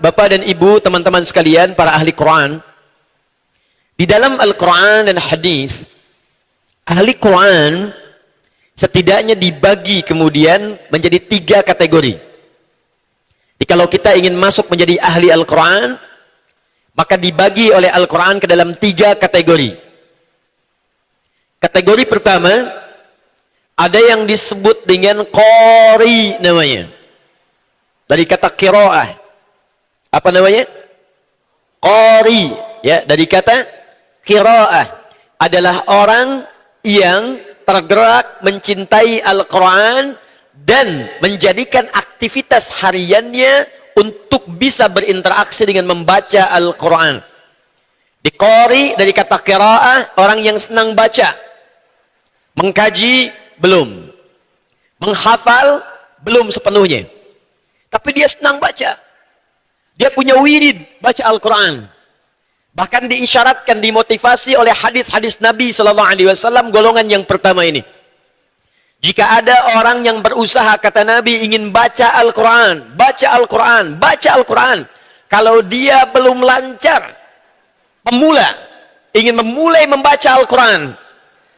Bapak dan Ibu, teman-teman sekalian, para ahli Quran, di dalam Al-Quran dan hadis, ahli Quran setidaknya dibagi kemudian menjadi 3 kategori. Jadi kalau kita ingin masuk menjadi ahli Al-Quran, maka dibagi oleh Al-Quran ke dalam 3 kategori. Kategori pertama, ada yang disebut dengan qari namanya. Dari kata qiraah. Apa namanya? Qari. Ya, dari kata qiraah. Adalah orang yang tergerak mencintai Al-Quran dan menjadikan aktivitas hariannya untuk bisa berinteraksi dengan membaca Al-Quran. Di qari dari kata qiraah, orang yang senang baca. Mengkaji belum. Menghafal belum sepenuhnya. Tapi dia senang baca. Dia punya wirid baca Al-Quran. Bahkan diisyaratkan, dimotivasi oleh hadis-hadis Nabi SAW, golongan yang pertama ini. Jika ada orang yang berusaha, kata Nabi, ingin baca Al-Quran, baca Al-Quran, baca Al-Quran. Kalau dia belum lancar, pemula, ingin memulai membaca Al-Quran,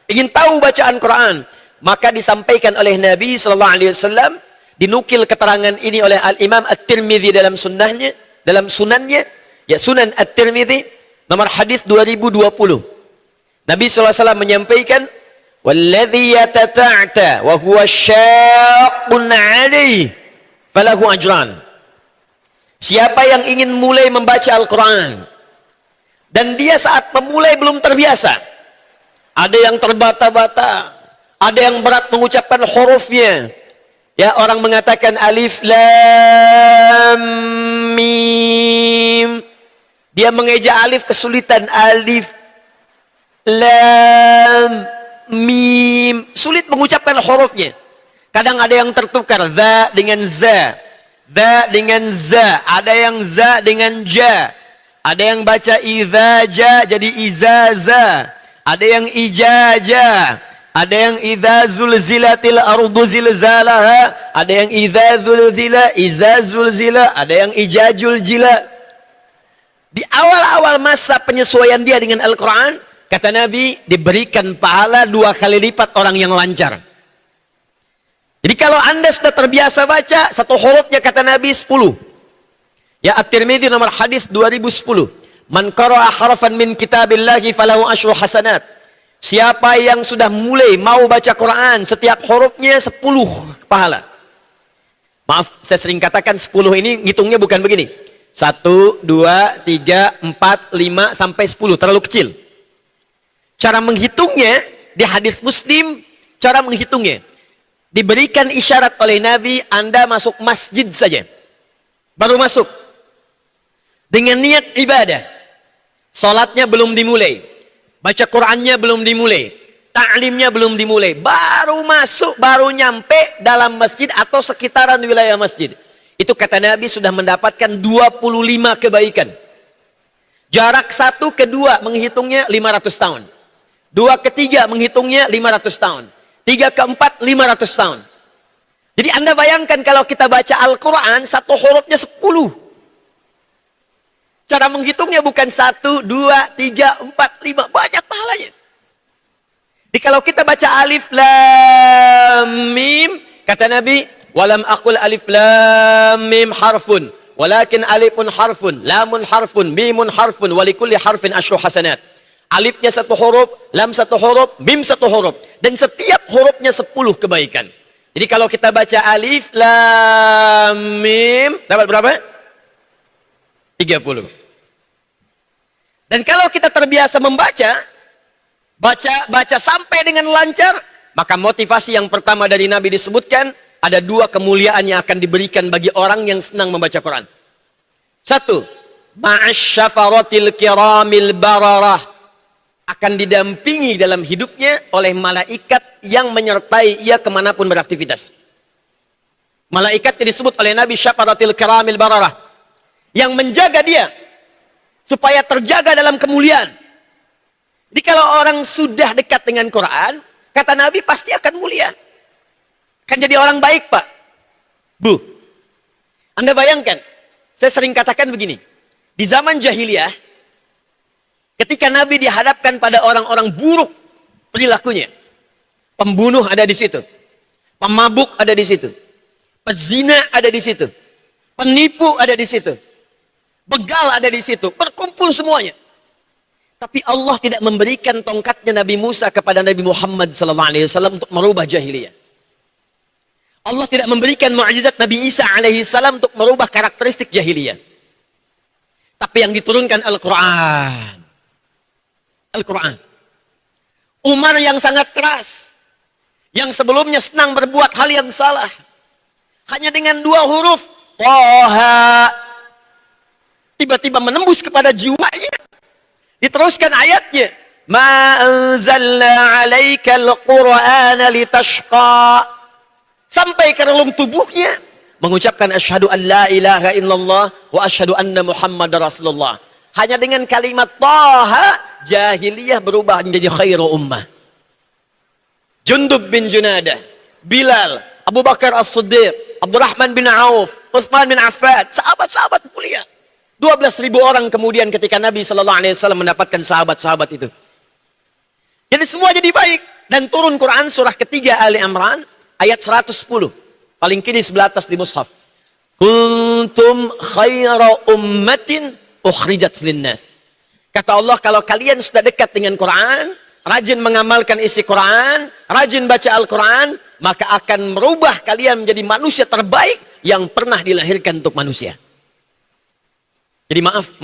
ingin tahu bacaan Quran, maka disampaikan oleh Nabi SAW, dinukil keterangan ini oleh Al-Imam At-Tirmidzi dalam sunnahnya, dalam sunannya, ya Sunan At-Tirmidzi, nomor hadis 2020. Nabi SAW menyampaikan, "Walladzi yatata'ta wa huwa syaqqun 'alaihi falahu ajran." Siapa yang ingin mulai membaca Al-Quran dan dia saat memulai belum terbiasa, ada yang terbata-bata, ada yang berat mengucapkan hurufnya. Ya, orang mengatakan alif lam mim. Dia mengeja alif kesulitan, alif lam mim, sulit mengucapkan hurufnya. Kadang ada yang tertukar za dengan za, za dengan za, ada yang za dengan ja, ada yang baca idza jadi izaza, ada yang ijaja, ada yang idza zulzilatil ardu zilzalaha, ada yang idza zulzila iza zulzila, ada yang ijajul jila. Di awal-awal masa penyesuaian dia dengan Al-Quran, kata Nabi, diberikan pahala 2 kali lipat orang yang lancar. Jadi kalau anda sudah terbiasa baca, 1 hurufnya kata Nabi 10. Ya, At-Tirmidzi nomor hadis 2010. Man qara'a harfan min kitabillahi falahu asyru hasanat. Siapa yang sudah mulai mau baca Quran, setiap hurufnya 10 pahala. Maaf, saya sering katakan 10 ini ngitungnya bukan begini. 1, 2, 3, 4, 5, sampai 10. Terlalu kecil. Cara menghitungnya, di hadis Muslim, cara menghitungnya. Diberikan isyarat oleh Nabi, Anda masuk masjid saja. Baru masuk. Dengan niat ibadah. Salatnya belum dimulai. Baca Qurannya belum dimulai. Ta'limnya belum dimulai. Baru masuk, baru nyampe dalam masjid atau sekitaran wilayah masjid. Itu kata Nabi sudah mendapatkan 25 kebaikan. Jarak 1 ke 2 menghitungnya 500 tahun. 2 ke 3 menghitungnya 500 tahun. 3 ke 4 500 tahun. Jadi Anda bayangkan kalau kita baca Al-Quran, 1 hurufnya 10. Cara menghitungnya bukan 1, 2, 3, 4, 5. Banyak pahalanya. Jadi kalau kita baca alif lam mim, kata Nabi, walam aqul alif lam mim harfun walakin alifun harfun lamun harfun mimun harfun walikulli harfin asyru hasanat. Alifnya 1 huruf, lam 1 huruf, mim 1 huruf, dan setiap hurufnya 10 kebaikan. Jadi kalau kita baca alif lam mim dapat berapa? 30. Dan kalau kita terbiasa membaca, baca sampai dengan lancar, maka motivasi yang pertama dari Nabi disebutkan, ada 2 kemuliaan yang akan diberikan bagi orang yang senang membaca Quran. 1, ma'asyafaratil kiramil bararah, akan didampingi dalam hidupnya oleh malaikat yang menyertai ia kemanapun beraktivitas. Malaikat yang disebut oleh Nabi syafaratil kiramil bararah, yang menjaga dia supaya terjaga dalam kemuliaan. Jadi kalau orang sudah dekat dengan Quran, kata Nabi pasti akan mulia. Kan jadi orang baik, Pak. Bu, Anda bayangkan, Saya sering katakan begini. Di zaman jahiliyah, ketika Nabi dihadapkan pada orang-orang buruk perilakunya, pembunuh ada di situ, pemabuk ada di situ, pezina ada di situ, penipu ada di situ, begal ada di situ, berkumpul semuanya. Tapi Allah tidak memberikan tongkatnya Nabi Musa kepada Nabi Muhammad SAW untuk merubah jahiliyah. Allah tidak memberikan mukjizat Nabi Isa alaihissalam untuk merubah karakteristik jahiliyah. Tapi yang diturunkan Al-Quran. Al-Quran. Umar yang sangat keras, yang sebelumnya senang berbuat hal yang salah, hanya dengan 2 huruf Thaha, tiba-tiba menembus kepada jiwanya. Diteruskan ayatnya, Ma anzalna alaikal Qur'ana litashqa, sampai ke relung tubuhnya mengucapkan asyhadu an la ilaha illallah wa asyhadu anna Muhammadar Rasulullah. Hanya dengan kalimat Thaha, jahiliyah berubah menjadi khairu ummah. Jundub bin Junadah, Bilal, Abu Bakar As-Siddiq, Abdurrahman bin Auf, Utsman bin Affan, sahabat-sahabat mulia. 12.000 orang kemudian ketika Nabi SAW mendapatkan sahabat-sahabat itu. Jadi semua jadi baik. Dan turun Quran surah ketiga Ali Imran ayat 110. Paling kiri sebelah atas di mushaf. Kuntum khaira ummatin ukhrijat linnas. Kata Allah, kalau kalian sudah dekat dengan Quran, rajin mengamalkan isi Quran, rajin baca Al-Quran, maka akan merubah kalian menjadi manusia terbaik yang pernah dilahirkan untuk manusia. Jadi maaf.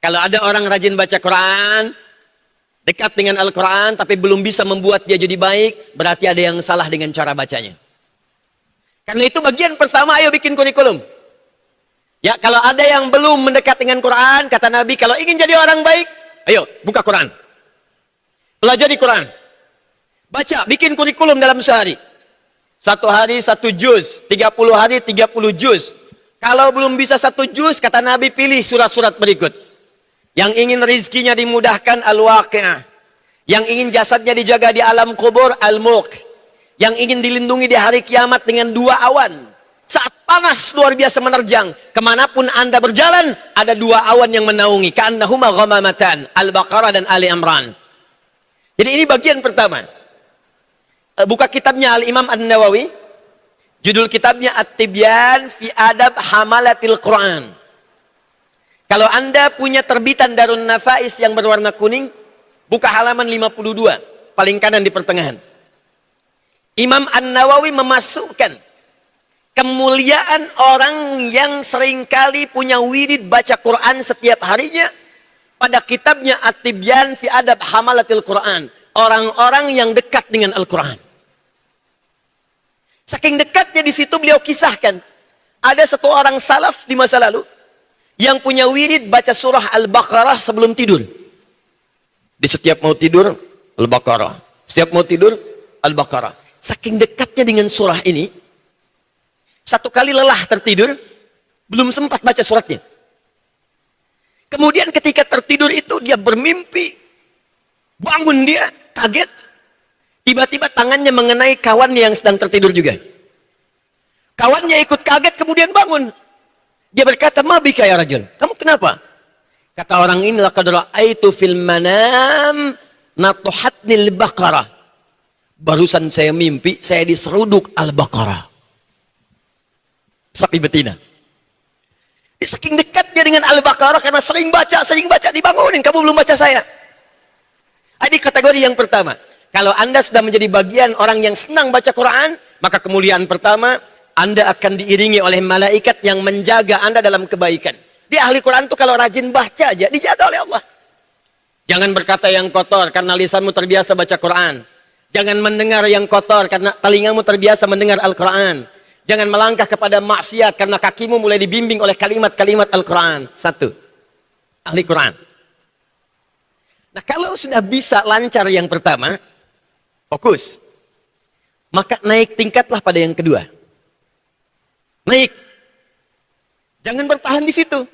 Kalau ada orang rajin baca Quran, dekat dengan Al-Quran, tapi belum bisa membuat dia jadi baik, berarti ada yang salah dengan cara bacanya. Karena itu bagian pertama, ayo bikin kurikulum. Ya, kalau ada yang belum mendekat dengan Quran, kata Nabi, kalau ingin jadi orang baik, ayo buka Quran. Pelajari Quran. Baca, bikin kurikulum dalam sehari. 1 hari 1 juz, 30 hari 30 juz. Kalau belum bisa 1 juz, kata Nabi, pilih surat-surat berikut. Yang ingin rizkinya dimudahkan, Al-Waqi'ah. Yang ingin jasadnya dijaga di alam kubur, Al-Mulk. Yang ingin dilindungi di hari kiamat dengan 2 awan. Saat panas luar biasa menerjang, kemanapun Anda berjalan, ada 2 awan yang menaungi. Ka'annahuma ghamamatan, Al-Baqarah dan Ali Imran. Jadi ini bagian pertama. Buka kitabnya Al-Imam An-Nawawi. Judul kitabnya At-Tibyan fi Adab Hamalatil Quran. Kalau Anda punya terbitan Darun Nafais yang berwarna kuning, buka halaman 52, paling kanan di pertengahan. Imam An-Nawawi memasukkan kemuliaan orang yang seringkali punya wirid baca Quran setiap harinya pada kitabnya At-Tibyan fi Adab Hamalatil Quran. Orang-orang yang dekat dengan Al-Quran. Saking dekatnya di situ beliau kisahkan. Ada 1 orang salaf di masa lalu yang punya wirid baca surah Al-Baqarah sebelum tidur. Di setiap mau tidur, Al-Baqarah. Setiap mau tidur, Al-Baqarah. Saking dekatnya dengan surah ini, 1 kali lelah tertidur, belum sempat baca suratnya. Kemudian ketika tertidur itu dia bermimpi. Bangun dia, kaget. Tiba-tiba tangannya mengenai kawannya yang sedang tertidur juga. Kawannya ikut kaget kemudian bangun. Dia berkata, "Ma bika ya rajul? Kamu kenapa?" Kata orang ini, "Laqad ra'aitu fil manam natuhatnil baqarah." Barusan saya mimpi, saya diseruduk Al-Baqarah. Sapi betina. Saking dekatnya dengan Al-Baqarah karena sering baca, dibangunin. Kamu belum baca saya. Ini kategori yang pertama. Kalau Anda sudah menjadi bagian orang yang senang baca Quran, maka kemuliaan pertama, Anda akan diiringi oleh malaikat yang menjaga Anda dalam kebaikan. Di ahli Quran itu kalau rajin baca aja, dijaga oleh Allah. Jangan berkata yang kotor karena lisanmu terbiasa baca Quran. Jangan mendengar yang kotor karena telingamu terbiasa mendengar Al-Quran. Jangan melangkah kepada maksiat karena kakimu mulai dibimbing oleh kalimat-kalimat Al-Quran. 1. Ahli Quran. Nah, kalau sudah bisa lancar yang pertama, fokus. Maka naik tingkatlah pada yang kedua. Naik. Jangan bertahan di situ.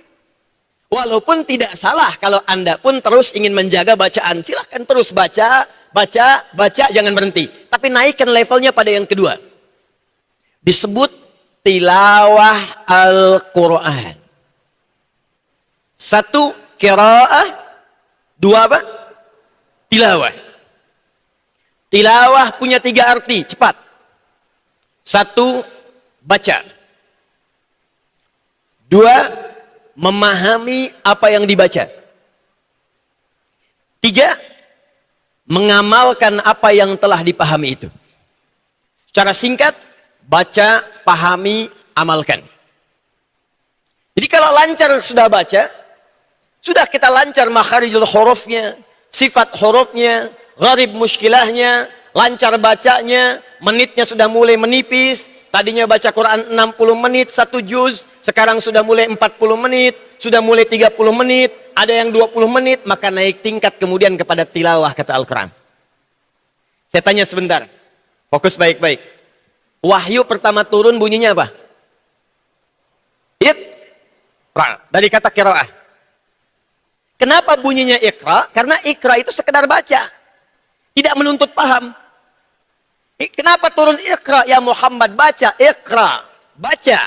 Walaupun tidak salah kalau Anda pun terus ingin menjaga bacaan. Silahkan terus baca, jangan berhenti. Tapi naikkan levelnya pada yang kedua. Disebut tilawah Al-Quran. Satu, qiraah. Dua apa? Tilawah. Tilawah punya 3 arti, cepat. Satu, baca. Dua, memahami apa yang dibaca. Tiga, mengamalkan apa yang telah dipahami itu. Secara singkat, baca, pahami, amalkan. Jadi kalau lancar sudah baca, sudah kita lancar makharijul hurufnya, sifat hurufnya, gharib muskilahnya, lancar bacanya, menitnya sudah mulai menipis. Tadinya baca Quran 60 menit, 1 juz, sekarang sudah mulai 40 menit, sudah mulai 30 menit, ada yang 20 menit, maka naik tingkat kemudian kepada tilawah, kata Al-Quran. Saya tanya sebentar, fokus baik-baik. Wahyu pertama turun bunyinya apa? Iqra, dari kata qiraah. Kenapa bunyinya Iqra? Karena Iqra itu sekedar baca, tidak menuntut paham. Kenapa turun Iqra ya Muhammad? Baca, Iqra, baca.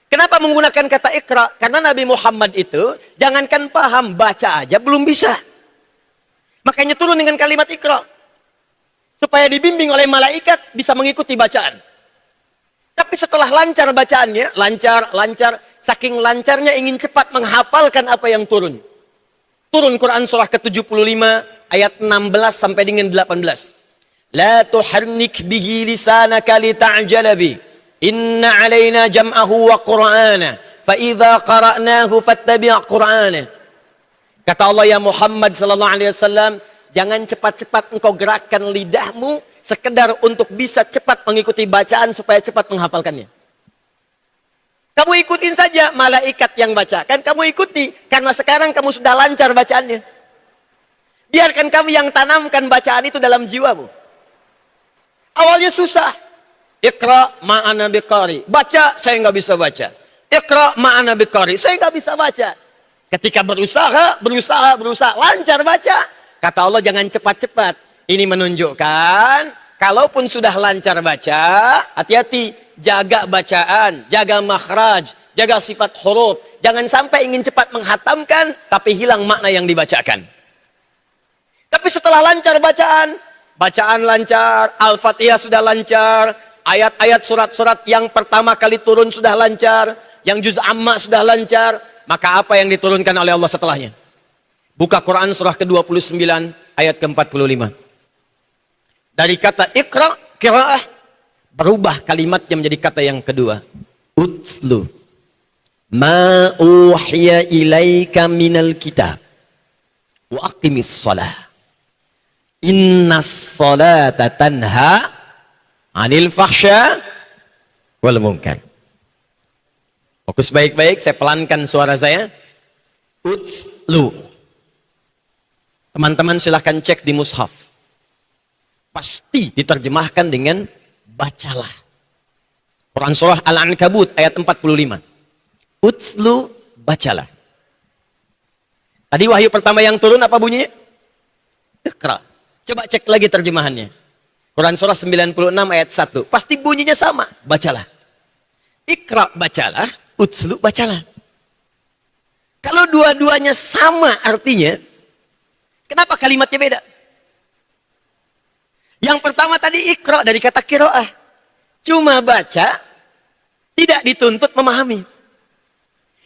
Kenapa menggunakan kata Iqra? Karena Nabi Muhammad itu jangankan paham, baca aja belum bisa. Makanya turun dengan kalimat Iqra, supaya dibimbing oleh malaikat bisa mengikuti bacaan. Tapi setelah lancar bacaannya, lancar, saking lancarnya ingin cepat menghafalkan apa yang turun. Turun Quran surah ke-75 ayat 16 sampai dengan 18. La tuharnik bihi lisanaka lita'jala bi. Inna alaina jam'ahu wa qur'ana. Fa idza qara'nahu fattabi' qur'ana. Kata Allah, ya Muhammad sallallahu alaihi wasallam, jangan cepat-cepat engkau gerakkan lidahmu sekedar untuk bisa cepat mengikuti bacaan supaya cepat menghafalkannya. Kamu ikutin saja malaikat yang bacakan, kamu ikuti karena sekarang kamu sudah lancar bacaannya. Biarkan kami yang tanamkan bacaan itu dalam jiwamu. Awalnya susah. Iqra ma'ana biqari. Baca, saya nggak bisa baca. Iqra ma'ana biqari. Saya nggak bisa baca. Ketika berusaha, lancar baca. Kata Allah, jangan cepat-cepat. Ini menunjukkan, kalaupun sudah lancar baca, hati-hati. Jaga bacaan, jaga makhraj, jaga sifat huruf. Jangan sampai ingin cepat menghatamkan, tapi hilang makna yang dibacakan. Tapi setelah lancar bacaan lancar, Al-Fatihah sudah lancar, ayat-ayat surat-surat yang pertama kali turun sudah lancar, yang juz amma sudah lancar, maka apa yang diturunkan oleh Allah setelahnya? Buka Quran surah ke-29 ayat ke-45. Dari kata Iqra, qiraah, berubah kalimatnya menjadi kata yang kedua. Utslu ma uhiya ilaika minal kitab wa aqimis shalah. Innas salata tanha 'anil fahsya wal munkar. Fokus baik-baik, saya pelankan suara saya. Utslu. Teman-teman silahkan cek di mushaf. Pasti diterjemahkan dengan bacalah. Quran surah Al-Ankabut ayat 45. Utslu, bacalah. Tadi wahyu pertama yang turun apa bunyinya? Iqra. Coba cek lagi terjemahannya. Quran surah 96 ayat 1. Pasti bunyinya sama. Bacalah. Iqra, bacalah. Utslu, bacalah. Kalau dua-duanya sama artinya, kenapa kalimatnya beda? Yang pertama tadi Iqra dari kata qiraah. Cuma baca, tidak dituntut memahami.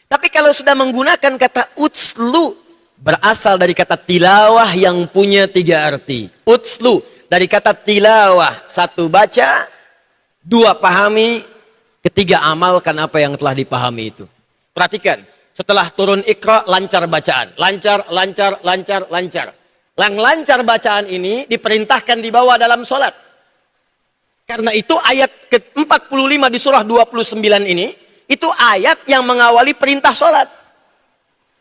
Tapi kalau sudah menggunakan kata utslu, berasal dari kata tilawah yang punya 3 arti. Utslu, dari kata tilawah. 1 baca, 2 pahami, 3 amalkan apa yang telah dipahami itu. Perhatikan, setelah turun Iqra, lancar bacaan. Lancar. Yang lancar bacaan ini diperintahkan dibawa dalam sholat. Karena itu ayat ke-45 di surah 29 ini, itu ayat yang mengawali perintah sholat.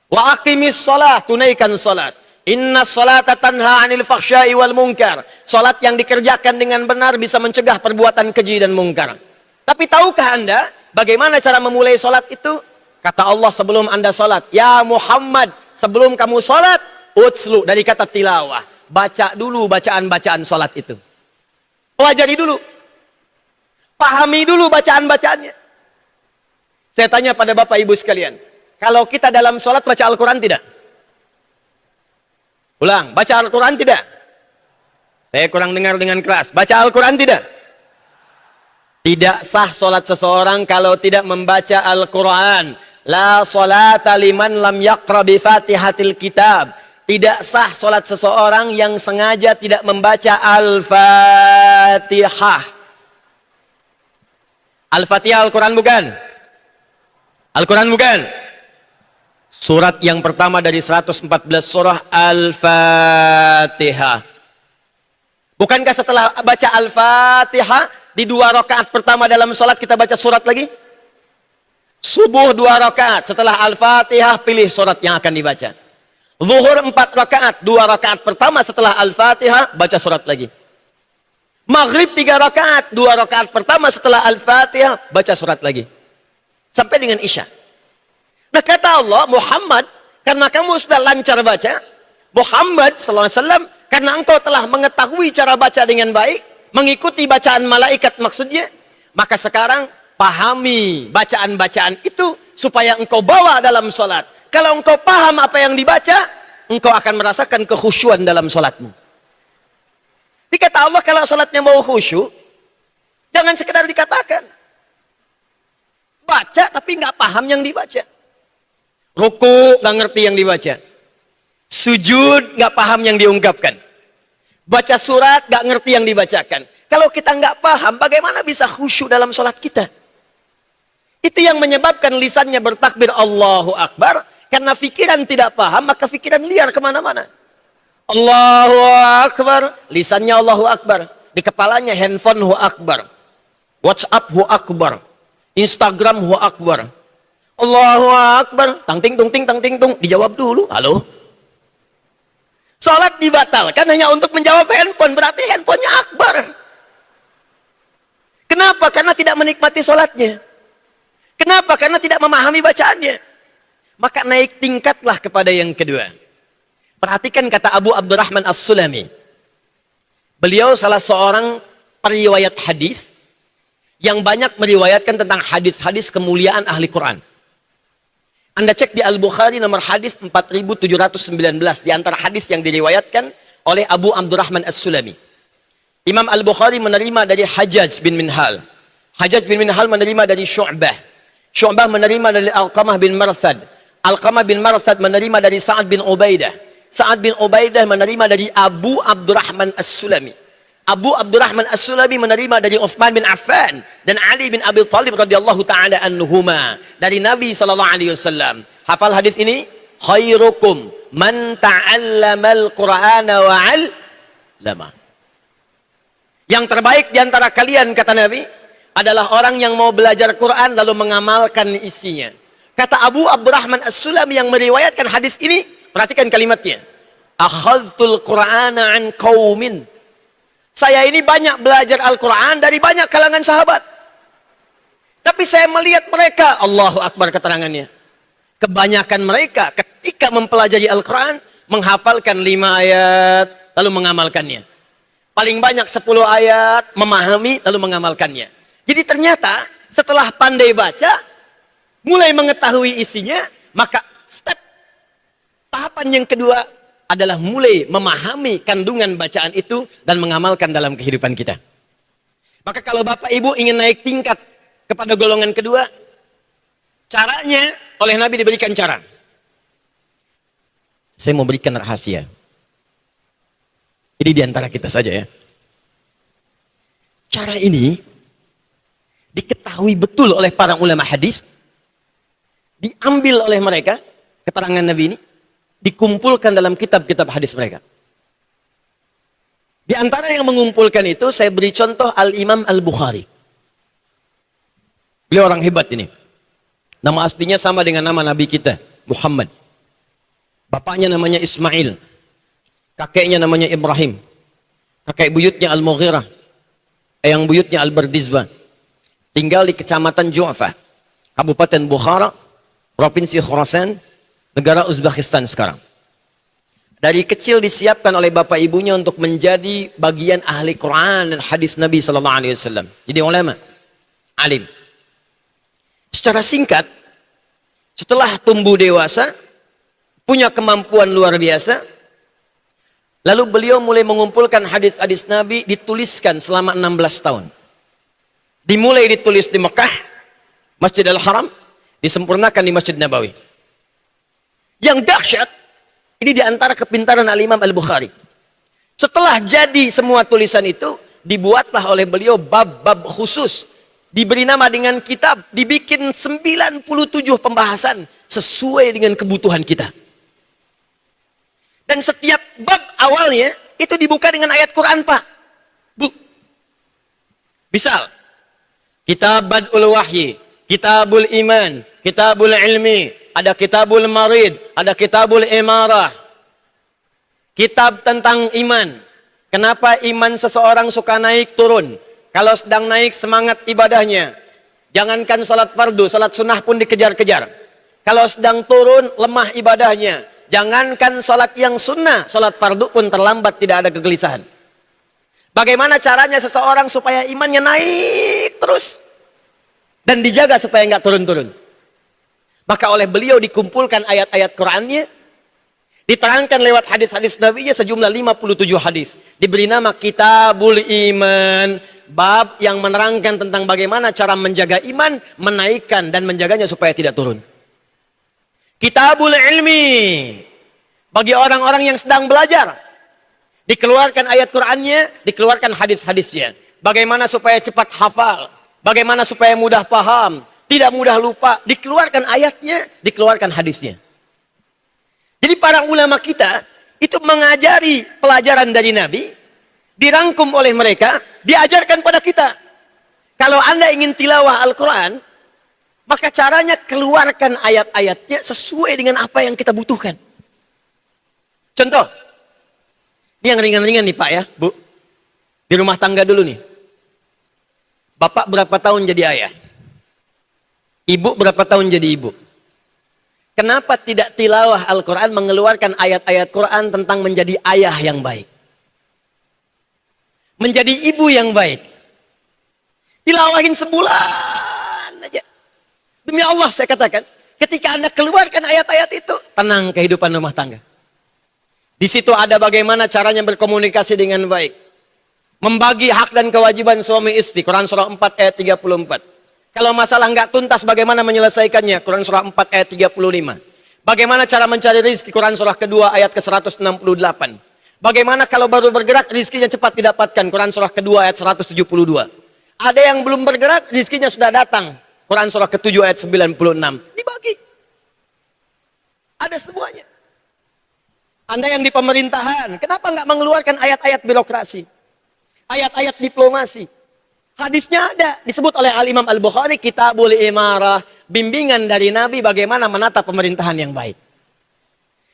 Wa aqimis sholat, tunaikan sholat. Inna sholata tanha 'anil fahsya'i wal munkar. Sholat yang dikerjakan dengan benar bisa mencegah perbuatan keji dan mungkar. Tapi tahukah Anda bagaimana cara memulai sholat itu? Kata Allah sebelum Anda sholat, ya Muhammad, sebelum kamu sholat, utslu, dari kata tilawah. Baca dulu bacaan-bacaan sholat itu. Pelajari dulu. Pahami dulu bacaan-bacaannya. Saya tanya pada Bapak Ibu sekalian, Kalau kita dalam sholat baca Al-Quran tidak? Ulang, baca Al-Quran tidak? Saya kurang dengar dengan keras. Baca Al-Quran tidak? Tidak sah sholat seseorang kalau tidak membaca Al-Quran. La sholata liman lam yaqra bi fatihatil kitab. Tidak sah sholat seseorang yang sengaja tidak membaca Al-Fatihah. Al-Fatihah Al-Quran bukan? Al-Quran bukan? Surat yang pertama dari 114 surah Al-Fatihah. Bukankah setelah baca Al-Fatihah, di 2 rakaat pertama dalam sholat kita baca surat lagi? Subuh 2 rakaat, setelah Al-Fatihah pilih surat yang akan dibaca. Zuhur 4 rakaat, 2 rakaat pertama setelah Al-Fatihah baca surat lagi. Maghrib 3 rakaat, 2 rakaat pertama setelah Al-Fatihah baca surat lagi. Sampai dengan Isya. Nah kata Allah, Muhammad, karena kamu sudah lancar baca, Muhammad SAW, karena engkau telah mengetahui cara baca dengan baik, mengikuti bacaan malaikat maksudnya, maka sekarang pahami bacaan-bacaan itu supaya engkau bawa dalam sholat. Kalau engkau paham apa yang dibaca, engkau akan merasakan kekhusyuan dalam sholatmu. Dikata Allah, kalau sholatnya mau khusyuk, jangan sekedar dikatakan. Baca tapi nggak paham yang dibaca. Ruku nggak ngerti yang dibaca. Sujud nggak paham yang diungkapkan. Baca surat nggak ngerti yang dibacakan. Kalau kita nggak paham, bagaimana bisa khusyuk dalam sholat kita? Itu yang menyebabkan lisannya bertakbir Allahu Akbar. Karena pikiran tidak paham, maka pikiran liar kemana-mana. Allahu Akbar, lisannya Allahu Akbar. Di kepalanya handphone Hu Akbar. WhatsApp Hu Akbar. Instagram Hu Akbar. Allahu Akbar, tang ting tung ting tang ting tung, dijawab dulu, halo. Salat dibatalkan hanya untuk menjawab handphone, berarti handphonenya akbar. Kenapa? Karena tidak menikmati salatnya. Kenapa? Karena tidak memahami bacaannya. Maka naik tingkatlah kepada yang kedua. Perhatikan kata Abu Abdurrahman As-Sulami. Beliau salah seorang periwayat hadis yang banyak meriwayatkan tentang hadis-hadis kemuliaan ahli Quran. Anda cek di Al-Bukhari nomor hadis 4719 di antara hadis yang diriwayatkan oleh Abu Abdurrahman As-Sulami. Imam Al-Bukhari menerima dari Hajjaj bin Minhal. Hajjaj bin Minhal menerima dari Syu'bah. Syu'bah menerima dari Alqamah bin Marthad. Alqamah bin Marthad menerima dari Sa'ad bin Ubaidah. Sa'ad bin Ubaidah menerima dari Abu Abdurrahman As-Sulami. Abu Abdurrahman As-Sulami menerima dari Uthman bin Affan dan Ali bin Abi Thalib radhiyallahu taala anhuma dari Nabi sallallahu alaihi wasallam. Hafal hadis ini? Khairukum man ta'allamal Qur'ana wa 'allama. Yang terbaik di antara kalian, kata Nabi, adalah orang yang mau belajar Quran lalu mengamalkan isinya. Kata Abu Abdurrahman As-Sulami yang meriwayatkan hadis ini, perhatikan kalimatnya. Akhadtul Qur'ana an qaumin. Saya ini banyak belajar Al-Quran dari banyak kalangan sahabat. Tapi saya melihat mereka, Allahu Akbar keterangannya. Kebanyakan mereka ketika mempelajari Al-Quran, menghafalkan 5 ayat, lalu mengamalkannya. Paling banyak 10 ayat, memahami, lalu mengamalkannya. Jadi ternyata setelah pandai baca, mulai mengetahui isinya, maka tahapan yang kedua, adalah mulai memahami kandungan bacaan itu dan mengamalkan dalam kehidupan kita. Maka kalau Bapak Ibu ingin naik tingkat kepada golongan kedua, caranya oleh Nabi diberikan cara. Saya mau berikan rahasia. Ini diantara kita saja ya. Cara ini diketahui betul oleh para ulama hadis, diambil oleh mereka, keterangan Nabi ini, dikumpulkan dalam kitab-kitab hadis mereka. Di antara yang mengumpulkan itu, saya beri contoh Al-Imam Al-Bukhari. Beliau orang hebat ini. Nama aslinya sama dengan nama Nabi kita, Muhammad. Bapaknya namanya Ismail. Kakeknya namanya Ibrahim. Kakek buyutnya Al-Mughirah. Eyang buyutnya Al-Bardizbah. Tinggal di Kecamatan Ju'fah, Kabupaten Bukhara, Provinsi Khurasan, negara Uzbekistan sekarang. Dari kecil disiapkan oleh bapak ibunya untuk menjadi bagian ahli Quran dan hadis Nabi sallallahu alaihi wasallam. Jadi ulama, alim. Secara singkat, Setelah tumbuh dewasa, punya kemampuan luar biasa, lalu beliau mulai mengumpulkan hadis-hadis Nabi, dituliskan selama 16 tahun. Dimulai ditulis di Mekah, Masjidil Haram, disempurnakan di Masjid Nabawi. Yang dahsyat, ini diantara kepintaran Al-Imam Al-Bukhari. Setelah jadi semua tulisan itu, dibuatlah oleh beliau bab-bab khusus. Diberi nama dengan kitab, dibikin 97 pembahasan sesuai dengan kebutuhan kita. Dan setiap bab awalnya itu dibuka dengan ayat Quran, Pak. Bu. Misal, Kitab Bad'ul Wahyi, Kitabul Iman, Kitabul Ilmi, ada Kitabul Marid, ada Kitabul Imarah. Kitab tentang iman. Kenapa iman seseorang suka naik turun? Kalau sedang naik semangat ibadahnya. Jangankan salat fardu, salat sunnah pun dikejar-kejar. Kalau sedang turun lemah ibadahnya. Jangankan salat yang sunnah, salat fardu pun terlambat, tidak ada kegelisahan. Bagaimana caranya seseorang supaya imannya naik terus? Dan dijaga supaya nggak turun-turun. Maka oleh beliau dikumpulkan ayat-ayat Qur'annya, diterangkan lewat hadis-hadis Nabi-nya sejumlah 57 hadis. Diberi nama Kitabul Iman, bab yang menerangkan tentang bagaimana cara menjaga iman, menaikkan dan menjaganya supaya tidak turun. Kitabul Ilmi, bagi orang-orang yang sedang belajar, dikeluarkan ayat Qur'annya, dikeluarkan hadis-hadisnya. Bagaimana supaya cepat hafal, bagaimana supaya mudah paham, tidak mudah lupa, dikeluarkan ayatnya, dikeluarkan hadisnya. Jadi para ulama kita itu mengajari pelajaran dari Nabi, dirangkum oleh mereka, diajarkan pada kita. Kalau Anda ingin tilawah Al-Quran, maka caranya keluarkan ayat-ayatnya sesuai dengan apa yang kita butuhkan. Contoh, ini yang ringan-ringan nih Pak ya, Bu. Di rumah tangga dulu nih. Bapak berapa tahun jadi ayah? Ibu berapa tahun jadi ibu? Kenapa tidak tilawah Al-Quran mengeluarkan ayat-ayat Quran tentang menjadi ayah yang baik? Menjadi ibu yang baik. Tilawahin sebulan aja. Demi Allah saya katakan, ketika Anda keluarkan ayat-ayat itu, tenang kehidupan rumah tangga. Di situ ada bagaimana caranya berkomunikasi dengan baik. Membagi hak dan kewajiban suami istri. Quran surah 4 ayat 34. Kalau masalah nggak tuntas, bagaimana menyelesaikannya? Quran surah 4 ayat 35. Bagaimana cara mencari rizki? Quran surah kedua ayat ke-168. Bagaimana kalau baru bergerak, rizkinya cepat didapatkan? Quran surah kedua ayat 172. Ada yang belum bergerak, rizkinya sudah datang. Quran surah ke-7 ayat 96. Dibagi. Ada semuanya. Anda yang di pemerintahan, kenapa nggak mengeluarkan ayat-ayat birokrasi? Ayat-ayat diplomasi. Hadisnya ada, disebut oleh Al-Imam Al-Bukhari, Kitabul Imarah, bimbingan dari Nabi bagaimana menata pemerintahan yang baik.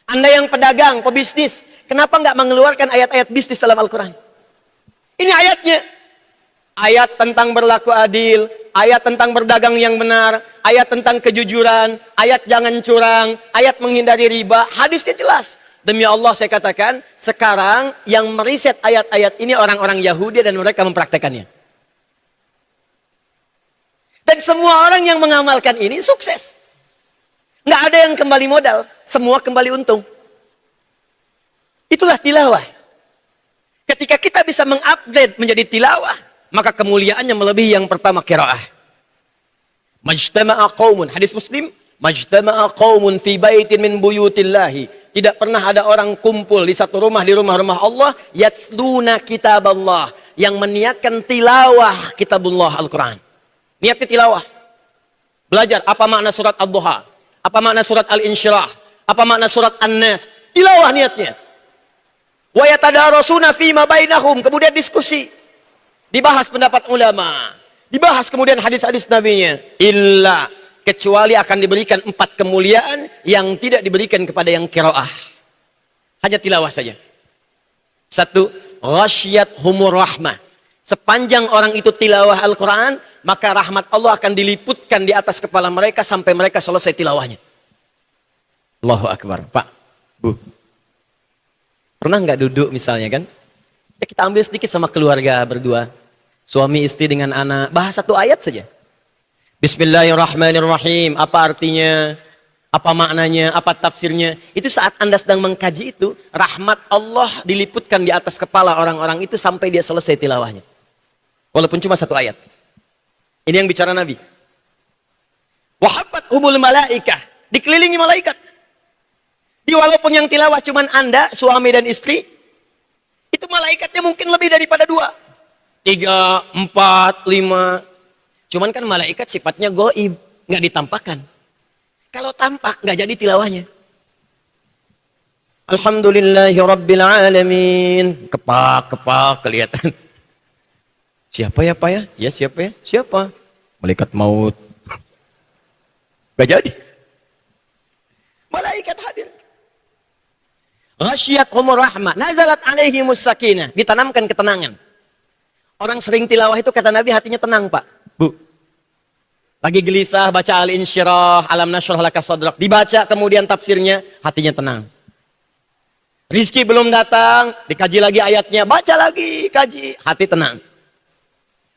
Anda yang pedagang, pebisnis, kenapa nggak mengeluarkan ayat-ayat bisnis dalam Al-Quran? Ini ayatnya. Ayat tentang berlaku adil, ayat tentang berdagang yang benar, ayat tentang kejujuran, ayat jangan curang, ayat menghindari riba, hadisnya jelas. Demi Allah saya katakan, sekarang yang meriset ayat-ayat ini orang-orang Yahudi dan mereka mempraktekannya. Dan semua orang yang mengamalkan ini sukses. Nggak ada yang kembali modal, semua kembali untung. Itulah tilawah. Ketika kita bisa mengupgrade menjadi tilawah, maka kemuliaannya melebihi yang pertama qiraah. Majtama'a qaumun, hadis Muslim, majtama'a qaumun fi baitin min buyutillahi. Tidak pernah ada orang kumpul di satu rumah, di rumah-rumah Allah, yatsluna kitab Allah, yang meniatkan tilawah kitabullah Al-Quran. Niatnya tilawah. Belajar apa makna surat Ad-Duha, apa makna surat Al-Insyirah, apa makna surat An-Nas. Tilawah niatnya. Wa yatadarasuna fima bainahum, kemudian diskusi. Dibahas pendapat ulama, dibahas kemudian hadis-hadis nabinya. Illa, kecuali akan diberikan 4 kemuliaan yang tidak diberikan kepada yang qiraah. Hanya tilawah saja. 1, ghasyiyat humur rahmah. Sepanjang orang itu tilawah Al-Quran, maka rahmat Allah akan diliputkan di atas kepala mereka sampai mereka selesai tilawahnya. Allahu Akbar. Pak, Bu, pernah nggak duduk misalnya kan? Ya kita ambil sedikit sama keluarga berdua. Suami istri dengan anak, bahas 1 ayat saja. Bismillahirrahmanirrahim. Apa artinya? apa maknanya, apa tafsirnya. Itu saat Anda sedang mengkaji itu, rahmat Allah diliputkan di atas kepala orang-orang itu sampai dia selesai tilawahnya. Walaupun cuma satu ayat. Ini yang bicara Nabi. Wahafathumul malaikah, dikelilingi malaikat. Walaupun yang tilawah cuma Anda, suami dan istri, itu malaikatnya mungkin lebih daripada 2, 3, 4, 5. Cuman kan malaikat sifatnya gaib, nggak ditampakkan. Kalau tampak, nggak jadi tilawahnya. Alhamdulillahi Rabbil Alamin. Kepak kelihatan. Siapa ya Pak ya? Ya siapa ya? Siapa? Malaikat maut. Nggak jadi. Malaikat hadir. Ghasyiyathumur rahmah. Nazalat alaihimus sakinah. Ditanamkan ketenangan. Orang sering tilawah itu kata Nabi hatinya tenang Pak. Bu. Lagi gelisah baca Al-Insyirah, Alam Nashrah Laka Sadrak. Dibaca kemudian tafsirnya, hatinya tenang. Rizki belum datang, dikaji lagi ayatnya, baca lagi, kaji, hati tenang.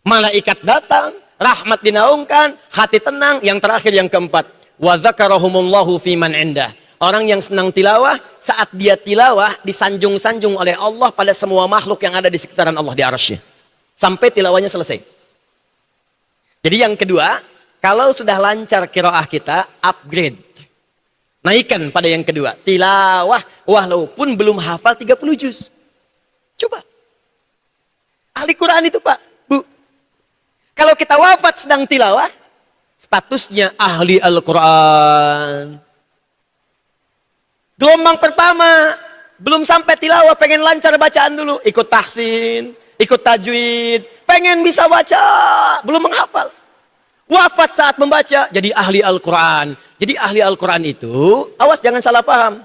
Malaikat datang, rahmat dinaungkan, hati tenang. Yang terakhir yang keempat, wa dzakarahumullahu fiman indah. Orang yang senang tilawah, saat dia tilawah disanjung-sanjung oleh Allah pada semua makhluk yang ada di sekitaran Allah di arasy-Nya. Sampai tilawahnya selesai. Jadi yang kedua, kalau sudah lancar qiraah kita, upgrade. Naikkan pada yang kedua. Tilawah, walaupun belum hafal 30 juz. Coba. Ahli Quran itu Pak, Bu. Kalau kita wafat sedang tilawah, statusnya ahli Al-Quran. Gelombang pertama, belum sampai tilawah, pengen lancar bacaan dulu. Ikut tahsin, ikut tajwid, pengen bisa baca, belum menghafal. Wafat saat membaca, jadi ahli Al-Quran. Jadi ahli Al-Quran itu, awas jangan salah paham.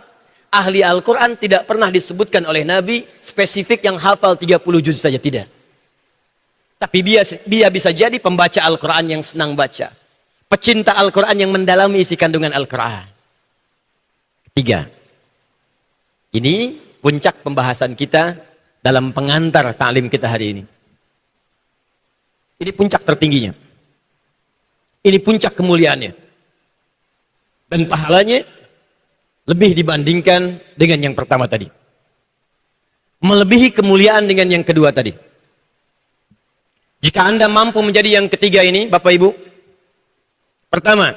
Ahli Al-Quran tidak pernah disebutkan oleh Nabi spesifik yang hafal 30 juz saja, tidak. Tapi dia bisa jadi pembaca Al-Quran yang senang baca. Pecinta Al-Quran yang mendalami isi kandungan Al-Quran. Ketiga, ini puncak pembahasan kita dalam pengantar ta'lim kita hari ini. Ini puncak tertingginya. Ini puncak kemuliaannya. Dan pahalanya lebih dibandingkan dengan yang pertama tadi. Melebihi kemuliaan dengan yang kedua tadi. Jika Anda mampu menjadi yang ketiga ini, Bapak Ibu. Pertama,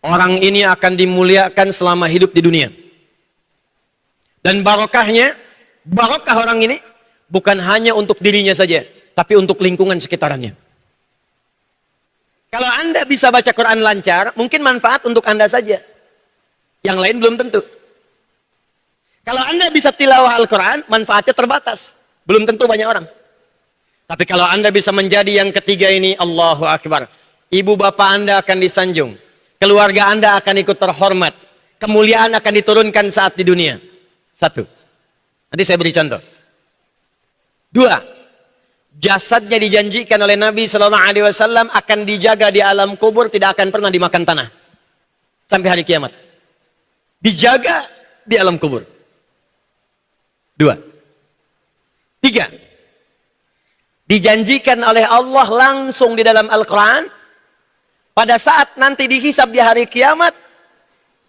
orang ini akan dimuliakan selama hidup di dunia. Dan barokahnya, barokah orang ini bukan hanya untuk dirinya saja, tapi untuk lingkungan sekitarannya. Kalau Anda bisa baca Quran lancar, mungkin manfaat untuk Anda saja. Yang lain belum tentu. Kalau Anda bisa tilawah Al-Quran, manfaatnya terbatas. Belum tentu banyak orang. Tapi kalau Anda bisa menjadi yang ketiga ini, Allahu Akbar. Ibu bapak Anda akan disanjung. Keluarga Anda akan ikut terhormat. Kemuliaan akan diturunkan saat di dunia. 1. Nanti saya beri contoh. 2. Jasadnya dijanjikan oleh Nabi SAW akan dijaga di alam kubur, tidak akan pernah dimakan tanah. Sampai hari kiamat. Dijaga di alam kubur. 2. 3. Dijanjikan oleh Allah langsung di dalam Al-Quran, pada saat nanti dihisab di hari kiamat,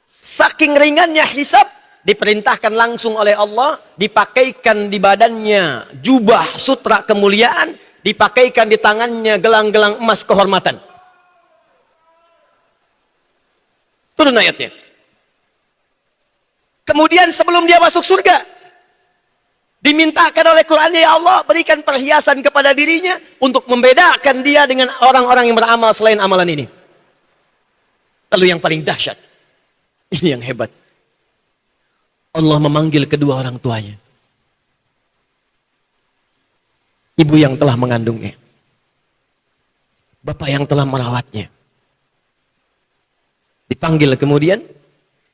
saking ringannya hisab, diperintahkan langsung oleh Allah, dipakaikan di badannya jubah sutra kemuliaan, dipakaikan di tangannya gelang-gelang emas kehormatan. Turun ayatnya. Kemudian sebelum dia masuk surga, dimintakan oleh Qurannya, ya Allah berikan perhiasan kepada dirinya untuk membedakan dia dengan orang-orang yang beramal selain amalan ini. Lalu yang paling dahsyat, ini yang hebat. Allah memanggil kedua orang tuanya. Ibu yang telah mengandungnya. Bapak yang telah merawatnya. Dipanggil kemudian,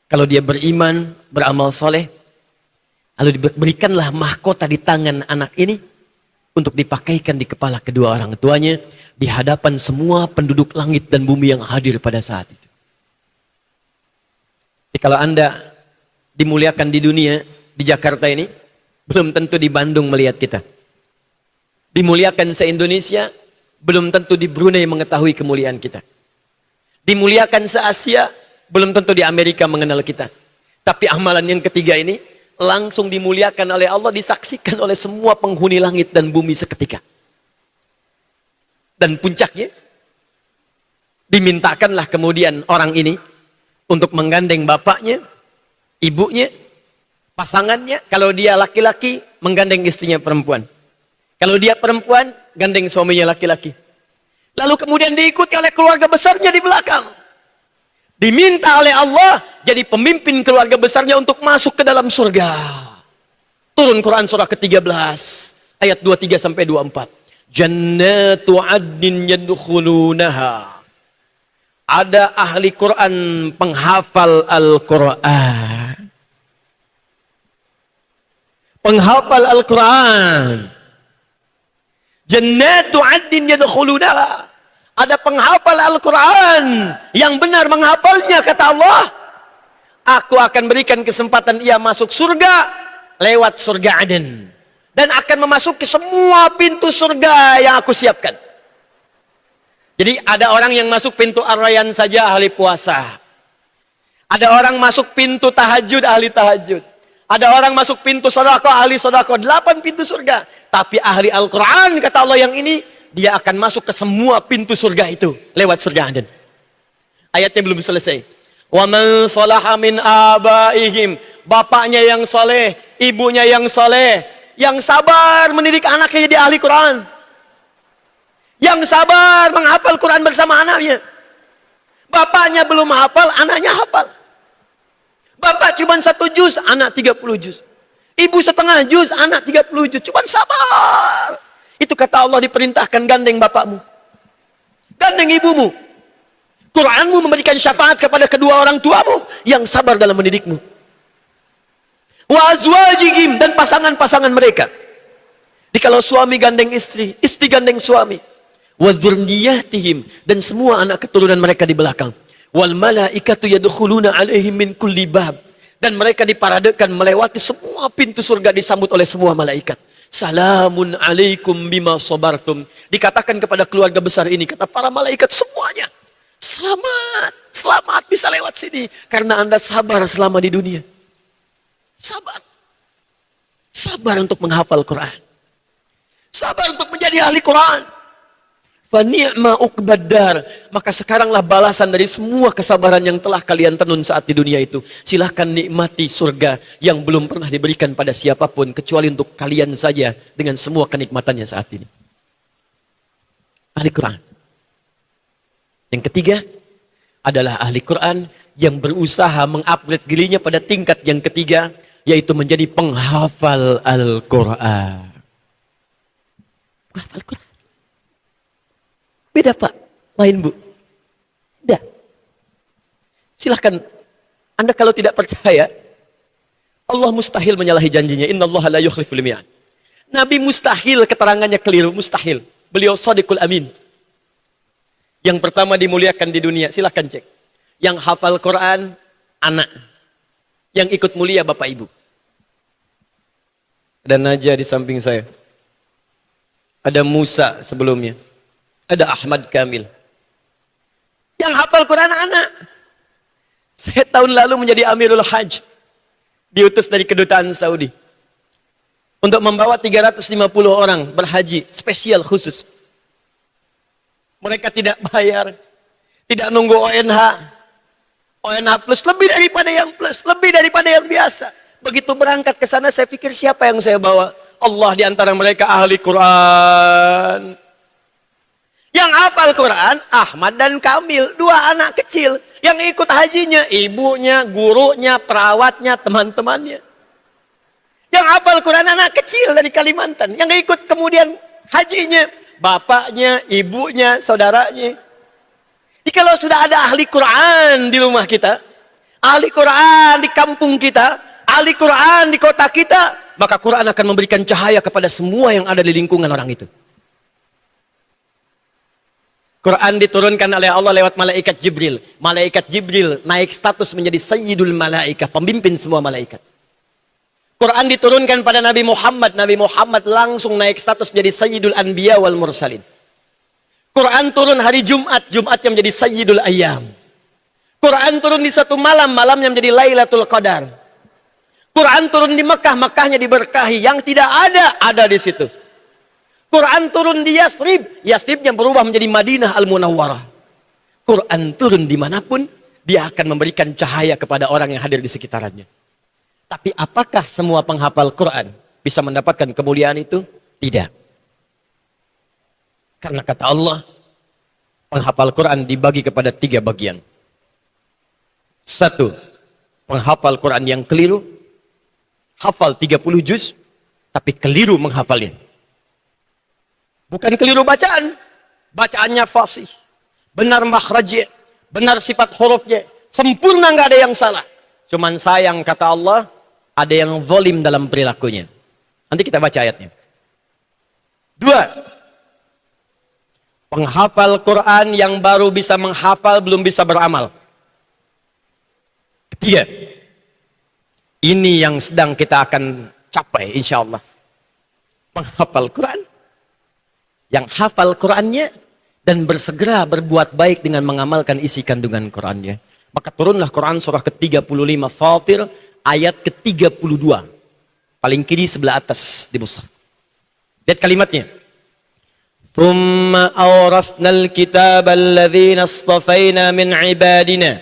kalau dia beriman, beramal soleh, lalu diberikanlah mahkota di tangan anak ini, untuk dipakaikan di kepala kedua orang tuanya, di hadapan semua penduduk langit dan bumi yang hadir pada saat itu. Jadi kalau Anda dimuliakan di dunia, di Jakarta ini, belum tentu di Bandung melihat kita. Dimuliakan se-Indonesia, belum tentu di Brunei mengetahui kemuliaan kita. Dimuliakan se-Asia, Belum tentu di Amerika mengenal kita. Tapi amalan yang ketiga ini langsung dimuliakan oleh Allah, disaksikan oleh semua penghuni langit dan bumi seketika. Dan puncaknya, dimintakanlah kemudian orang ini untuk menggandeng bapaknya, ibunya, pasangannya. Kalau dia laki-laki, menggandeng istrinya perempuan. Kalau dia perempuan, gandeng suaminya laki-laki. Lalu kemudian diikuti oleh keluarga besarnya di belakang. Diminta oleh Allah jadi pemimpin keluarga besarnya untuk masuk ke dalam surga. Turun Quran surah ke-13 ayat 23 sampai 24. Jannatu adnin yadkhulunaha. Ada ahli Quran penghafal Al-Quran. Penghafal Al-Quran. Jannatu adnin yadkhulunaha. Ada penghafal Al-Quran yang benar menghafalnya, kata Allah. Aku akan berikan kesempatan ia masuk surga lewat surga Aden. Dan akan memasuki semua pintu surga yang aku siapkan. Jadi ada orang yang masuk pintu Ar-Rayyan saja ahli puasa. Ada orang masuk pintu tahajud ahli tahajud. Ada orang masuk pintu sedekah ahli sedekah. 8 pintu surga. Tapi ahli Al-Quran, kata Allah, yang ini dia akan masuk ke semua pintu surga itu lewat surga Aden. Ayatnya belum selesai. Wa man salaha min abaihim, bapaknya yang saleh, ibunya yang saleh, yang sabar mendidik anaknya jadi ahli Quran. Yang sabar menghafal Quran bersama anaknya. Bapaknya belum hafal, anaknya hafal. Bapak cuma 1 juz, anak 30 juz. Ibu setengah juz, anak 30 juz. Cuma sabar. Itu kata Allah, diperintahkan gandeng bapakmu. Gandeng ibumu. Quranmu memberikan syafaat kepada kedua orang tuamu yang sabar dalam mendidikmu. Wa azwajihim, dan pasangan-pasangan mereka. Jadi kalau suami gandeng istri, istri gandeng suami. Wa dzurriyyatihim, dan semua anak keturunan mereka di belakang. Wal malaikatu yadkhuluna alaihim min kulli bab, dan mereka diparadekan melewati semua pintu surga, disambut oleh semua malaikat. Salamun alaikum bima sabartum. Dikatakan kepada keluarga besar ini, kata para malaikat semuanya, selamat, selamat bisa lewat sini karena Anda sabar selama di dunia. Sabar. Sabar untuk menghafal Quran. Sabar untuk menjadi ahli Quran. Fa ni'ma uqbaddar. Maka sekaranglah balasan dari semua kesabaran yang telah kalian tenun saat di dunia itu. Silahkan nikmati surga yang belum pernah diberikan pada siapapun kecuali untuk kalian saja dengan semua kenikmatannya saat ini. Ahli Quran. Yang ketiga adalah ahli Quran yang berusaha mengupgrade dirinya pada tingkat yang ketiga, yaitu menjadi penghafal Al-Quran. Penghafal Quran. Beda Pak, lain Bu. Beda. Silahkan, Anda kalau tidak percaya, Allah mustahil menyalahi janjinya. Innallaha la yukhliful mi'ad. Nabi mustahil keterangannya keliru, mustahil. Beliau shadiqul amin. Yang pertama dimuliakan di dunia, silahkan cek. Yang hafal Quran, anak. Yang ikut mulia Bapak Ibu. Ada Najah di samping saya. Ada Musa sebelumnya. Ada Ahmad Kamil. Yang hafal Quran anak. Saya tahun lalu menjadi Amirul Hajj. Diutus dari kedutaan Saudi. Untuk membawa 350 orang berhaji. Spesial khusus. Mereka tidak bayar. Tidak nunggu ONH. ONH plus lebih daripada yang plus. Lebih daripada yang biasa. Begitu berangkat ke sana saya pikir siapa yang saya bawa? Allah di antara mereka ahli Quran. Yang hafal Quran, Ahmad dan Kamil, 2 anak kecil. Yang ikut hajinya, ibunya, gurunya, perawatnya, teman-temannya. Yang hafal Quran anak kecil dari Kalimantan. Yang ikut kemudian hajinya, bapaknya, ibunya, saudaranya. Jadi kalau sudah ada ahli Quran di rumah kita, ahli Quran di kampung kita, ahli Quran di kota kita, maka Quran akan memberikan cahaya kepada semua yang ada di lingkungan orang itu. Quran diturunkan oleh Allah lewat malaikat Jibril. Malaikat Jibril naik status menjadi Sayyidul Malaikah, pemimpin semua malaikat. Quran diturunkan pada Nabi Muhammad. Nabi Muhammad langsung naik status menjadi Sayyidul Anbiya wal Mursalin. Quran turun hari Jumat. Jumatnya menjadi Sayyidul Ayyam. Quran turun di satu malam, malamnya menjadi Lailatul Qadar. Quran turun di Mekah, Mekahnya diberkahi. Yang tidak ada di situ. Quran turun di Yathrib, Yathribnya berubah menjadi Madinah Al-Munawwarah. Quran turun dimanapun, dia akan memberikan cahaya kepada orang yang hadir di sekitarnya. Tapi apakah semua penghafal Quran bisa mendapatkan kemuliaan itu? Tidak. Karena kata Allah, penghafal Quran dibagi kepada 3 bagian. 1, penghafal Quran yang keliru, hafal 30 juz, tapi keliru menghafalnya. Bukan keliru bacaan, bacaannya fasih, benar makhrajnya, benar sifat hurufnya, sempurna, nggak ada yang salah. Cuman sayang kata Allah, ada yang zalim dalam perilakunya. Nanti kita baca ayatnya. 2, penghafal Quran yang baru bisa menghafal, belum bisa beramal. 3, ini yang sedang kita akan capai insya Allah. Penghafal Quran yang hafal Qurannya dan bersegera berbuat baik dengan mengamalkan isi kandungan Qurannya. Maka turunlah Quran surah ke-35 Fatir ayat ke-32. Paling kiri sebelah atas di mushaf. Lihat kalimatnya. Thumma awrasnal kitaba alladhina astafaina min ibadina.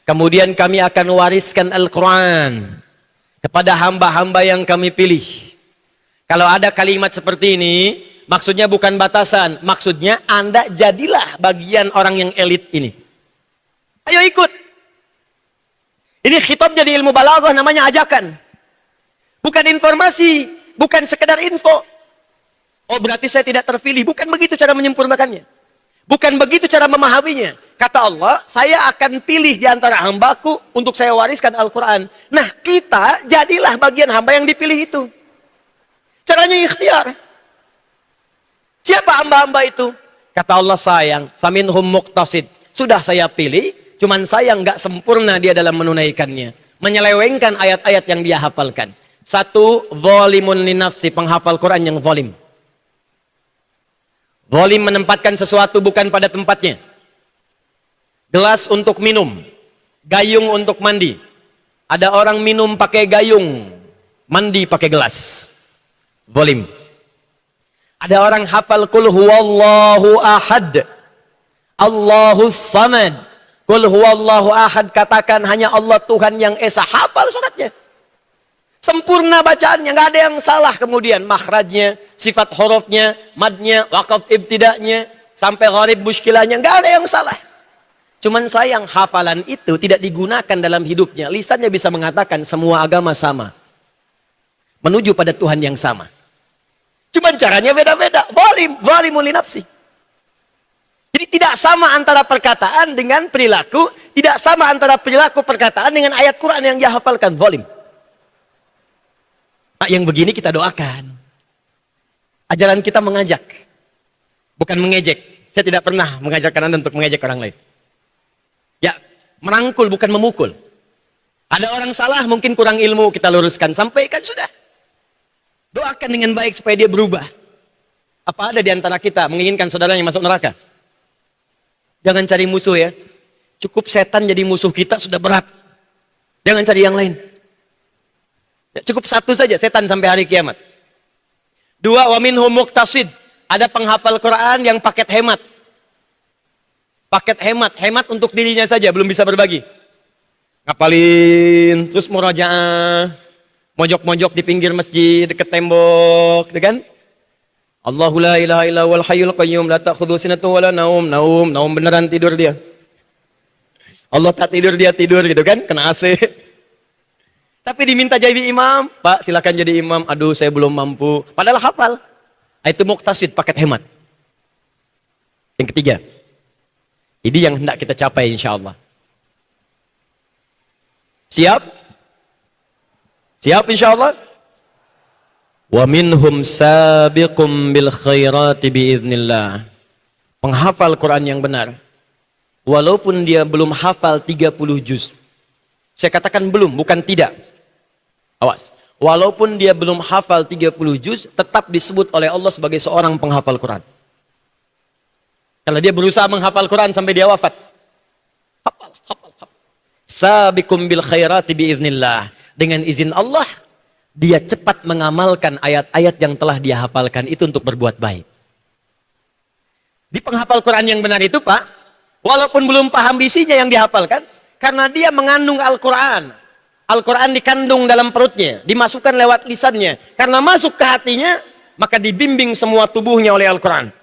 Kemudian kami akan wariskan Al-Quran kepada hamba-hamba yang kami pilih. Kalau ada kalimat seperti ini, maksudnya bukan batasan. Maksudnya Anda jadilah bagian orang yang elit ini. Ayo ikut. Ini khitab jadi ilmu balaghah, namanya ajakan. Bukan informasi, bukan sekedar info. Oh berarti saya tidak terpilih. Bukan begitu cara menyempurnakannya. Bukan begitu cara memahaminya. Kata Allah, saya akan pilih di antara hambaku untuk saya wariskan Al-Quran. Nah, kita jadilah bagian hamba yang dipilih itu. Caranya ikhtiar. Siapa hamba-hamba itu? Kata Allah, sayang, faminhum muqtasid. Sudah saya pilih, cuman sayang nggak sempurna dia dalam menunaikannya. Menyelewengkan ayat-ayat yang dia hafalkan. 1, zalimun linafsi, penghafal Quran yang zalim. Zalim menempatkan sesuatu bukan pada tempatnya. Gelas untuk minum, gayung untuk mandi. Ada orang minum pakai gayung, mandi pakai gelas. Zalim. Ada orang hafal qul huwallahu ahad, Allahus samad. Qul huwallahu ahad, katakan hanya Allah Tuhan yang esa. Hafal suratnya. Sempurna bacaannya, nggak ada yang salah. Kemudian makhrajnya, sifat hurufnya, madnya, wakaf ibtidaknya, sampai gharib muskilahnya, nggak ada yang salah. Cuman sayang hafalan itu tidak digunakan dalam hidupnya. Lisannya bisa mengatakan semua agama sama, menuju pada Tuhan yang sama. Cuman caranya beda-beda. Zalimun li nafsi. Jadi tidak sama antara perkataan dengan perilaku, tidak sama antara perilaku perkataan dengan ayat Quran yang dia hafalkan. Zalim. Nah, yang begini kita doakan. Ajaran kita mengajak, bukan mengejek. Saya tidak pernah mengajarkan Anda untuk mengejek orang lain. Ya, merangkul bukan memukul. Ada orang salah, mungkin kurang ilmu, kita luruskan, sampaikan sudah. Doakan dengan baik supaya dia berubah. Apa ada di antara kita menginginkan saudaranya masuk neraka? Jangan cari musuh ya. Cukup setan jadi musuh kita sudah berat. Jangan cari yang lain. Cukup 1 saja, setan sampai hari kiamat. 2, wa minhum muqtasid. Ada penghafal Quran yang paket hemat. Paket hemat untuk dirinya saja, belum bisa berbagi. Ngapalin, terus murajaah, mojok-mojok di pinggir masjid, dekat tembok, gitu kan? Allahu la ilaha illa wal hayyul qayyum la ta'khudhu sinatun wala naum beneran tidur dia. Allah tak tidur, dia tidur gitu kan, kena AC. Tapi diminta jadi imam, Pak silakan jadi imam. Aduh saya belum mampu. Padahal hafal. Itu muqtasid, paket hemat. Yang ketiga, ini yang hendak kita capai insya Allah. Siap? Siap insya Allah? Wa minhum sabiqum bil khairati biiznillah. Penghafal Quran yang benar, walaupun dia belum hafal 30 juz. Saya katakan belum, bukan tidak. Awas, walaupun dia belum hafal 30 juz, tetap disebut oleh Allah sebagai seorang penghafal Quran. Kalau dia berusaha menghafal Quran sampai dia wafat, hafal. Sabiqum bil khairati biiznillah. Dengan izin Allah, dia cepat mengamalkan ayat-ayat yang telah dia hafalkan itu untuk berbuat baik. Di penghafal Quran yang benar itu, Pak, walaupun belum paham isinya yang dihafalkan, karena dia mengandung Al-Quran. Al-Quran dikandung dalam perutnya, dimasukkan lewat lisannya. Karena masuk ke hatinya, maka dibimbing semua tubuhnya oleh Al-Quran.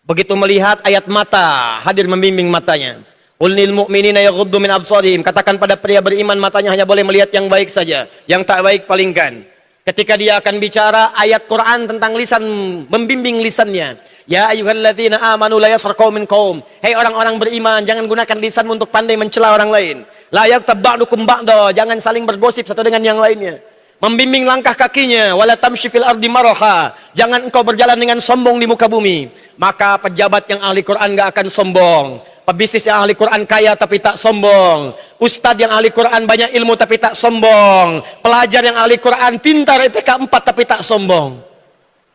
Begitu melihat ayat mata, hadir membimbing matanya. Qul lil mu'minina yaghuddu min absarihim. Katakan pada pria beriman, matanya hanya boleh melihat yang baik saja, yang tak baik palingkan. Ketika dia akan bicara ayat Quran tentang lisan, membimbing lisannya. Ya ayyuhalladzina amanu la yaskhar qaumin qaum. Hei orang-orang beriman, jangan gunakan lisanmu untuk pandai mencela orang lain. La yaghtab ba'dukum ba'da, jangan saling bergosip satu dengan yang lainnya. Membimbing langkah kakinya, wala tamshi fil ardi maraha. Jangan engkau berjalan dengan sombong di muka bumi. Maka pejabat yang ahli Quran gak akan sombong. Pebisnis yang ahli Quran kaya tapi tak sombong. Ustadz yang ahli Quran banyak ilmu tapi tak sombong. Pelajar yang ahli Quran pintar IPK 4 tapi tak sombong.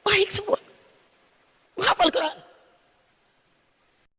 Baik semua. Menghafal Quran.